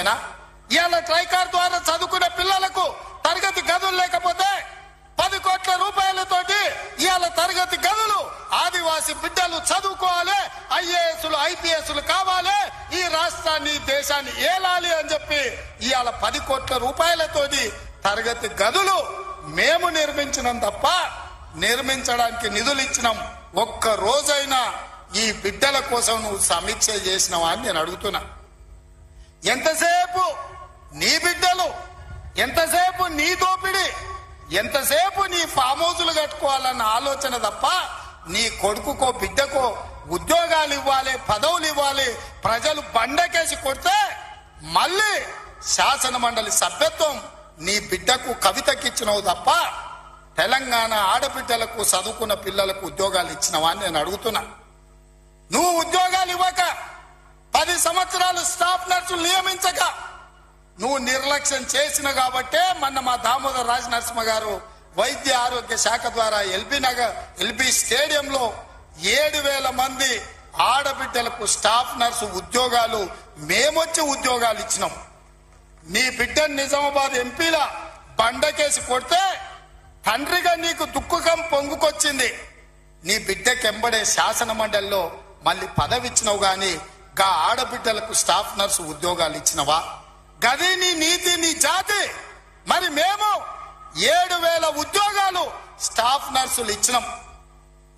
ఇవాళ ట్రైకార్ ద్వారా చదువుకునే పిల్లలకు తరగతి గదులు లేకపోతే 10 కోట్ల రూపాయలతోటి ఇవాళ తరగతి గదులు ఆదివాసి బిడ్డలు చదువుకోవాలి, ఐఏఎస్లు ఐపీఎస్లు కావాలి, ఈ రాష్ట్రాన్ని దేశాన్ని ఏలాలి అని చెప్పి ఇవాళ 10 కోట్ల రూపాయలతోటి తరగతి గదులు మేము నిర్మించినాం తప్ప నిర్మించడానికి నిధులు ఇచ్చినాం. ఒక్క రోజైనా ఈ బిడ్డల కోసం నువ్వు సమీక్ష చేసినావా అని నేను అడుగుతున్నా. ఎంతసేపు నీ బిడ్డలు, ఎంతసేపు నీ దోపిడి, ఎంతసేపు నీ ఫామ్ హౌజులు కట్టుకోవాలన్న ఆలోచన తప్ప నీ కొడుకుకో బిడ్డకో ఉద్యోగాలు ఇవ్వాలి, పదవులు ఇవ్వాలి, ప్రజలు బండకేసి కొడితే మళ్ళీ శాసన మండలి సభ్యత్వం నీ బిడ్డకు కవితకిచ్చినవు తప్ప తెలంగాణ ఆడబిడ్డలకు చదువుకున్న పిల్లలకు ఉద్యోగాలు ఇచ్చినవా అని నేను అడుగుతున్నా. నువ్వు ఉద్యోగాలు ఇవ్వక 10 సంవత్సరాలు స్టాఫ్ నర్సులు నియమించక నువ్వు నిర్లక్ష్యం చేసిన కాబట్టే మొన్న మా దామోదర్ రాజ నరసింహ గారు వైద్య ఆరోగ్య శాఖ ద్వారా ఎల్బీ స్టేడియంలో 7,000 మంది ఆడబిడ్డలకు స్టాఫ్ నర్సు ఉద్యోగాలు మేమొచ్చి ఉద్యోగాలు ఇచ్చినాం. నీ బిడ్డను నిజామాబాద్ ఎంపీల బండకేసి కొడితే తండ్రిగా నీకు దుఃఖం పొంగుకొచ్చింది. నీ బిడ్డకెంబడే శాసన మండలిలో మళ్ళీ పదవి ఇచ్చినావు గాని గా ఆడబిడ్డలకు స్టాఫ్ నర్సు ఉద్యోగాలు ఇచ్చినవా? గది నీ నీతి, నీ జాతి. మరి మేము 7,000 ఉద్యోగాలు స్టాఫ్ నర్సులు ఇచ్చినాం.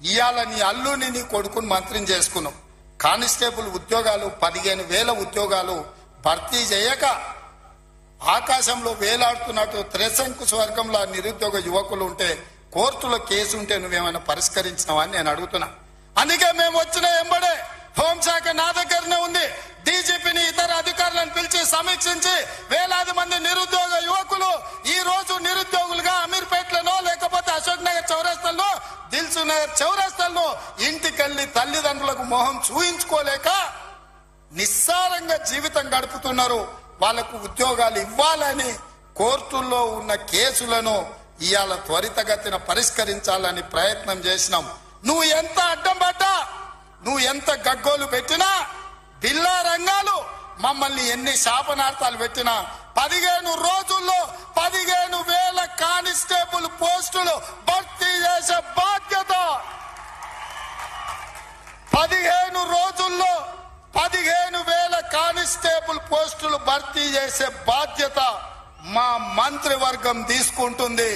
ఇవాళ నీ అల్లుని నీ కొడుకుని మంత్రిని చేసుకున్నాం. కానిస్టేబుల్ ఉద్యోగాలు 15,000 ఉద్యోగాలు భర్తీ చేయక ఆకాశంలో వేలాడుతున్నట్టు త్రిశంకు స్వర్గంలో నిరుద్యోగ యువకులు ఉంటే కోర్టులో కేసు ఉంటే నువ్వేమైనా పరిష్కరించినావా అని నేను అడుగుతున్నా. అందుకే మేము వచ్చిన ఎంబడే హోంశాఖ నా దగ్గరనే ఉంది. డీజీపీని ఇతర అధికారులను పిలిచి సమీక్షించి వేలాది మంది నిరుద్యోగ యువకులు ఈ రోజు నిరుద్యోగులుగా అమీర్పేటలో లేకపోతే అశోక్ నగర్ చౌరస్తాల్లో, దిల్సు నగర్ చౌరస్తాల్లో ఇంటికెళ్లి తల్లిదండ్రులకు మొహం చూయించుకోలేక నిస్సారంగా జీవితం గడుపుతున్నారు. వాళ్లకు ఉద్యోగాలు ఇవ్వాలని కోర్టుల్లో ఉన్న కేసులను ఇవాళ త్వరితగతిన పరిష్కరించాలని ప్రయత్నం చేసినాం. నువ్వు ఎంత అడ్డం పడ్డా, నువ్వు ఎంత గగ్గోలు పెట్టినా, బిల్లా రంగాలు మమ్మల్ని ఎన్ని శాపనార్థాలు పెట్టినా 15 రోజుల్లో 15,000 కానిస్టేబుల్ పోస్టులు భర్తీ చేసే బాధ్యత, 15 రోజుల్లో 15,000 కానిస్టేబుల్ పోస్టులు భర్తీ చేసే బాధ్యత మా మంత్రివర్గం తీసుకుంటుంది.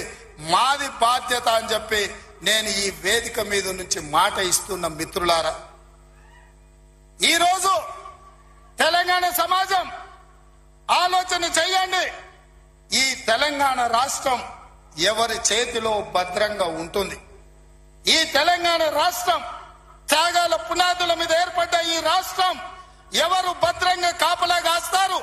మాది బాధ్యత అని చెప్పి నేను ఈ వేదిక మీద నుంచి మాట ఇస్తున్న మిత్రులారా, ఈరోజు తెలంగాణ సమాజం ఆలోచన చేయండి. ఈ తెలంగాణ రాష్ట్రం ఎవరి చేతిలో భద్రంగా ఉంటుంది? ఈ తెలంగాణ రాష్ట్రం త్యాగాల పునాదుల మీద ఏర్పడ్డ ఈ రాష్ట్రం ఎవరు భద్రంగా కాపలా కాస్తారు?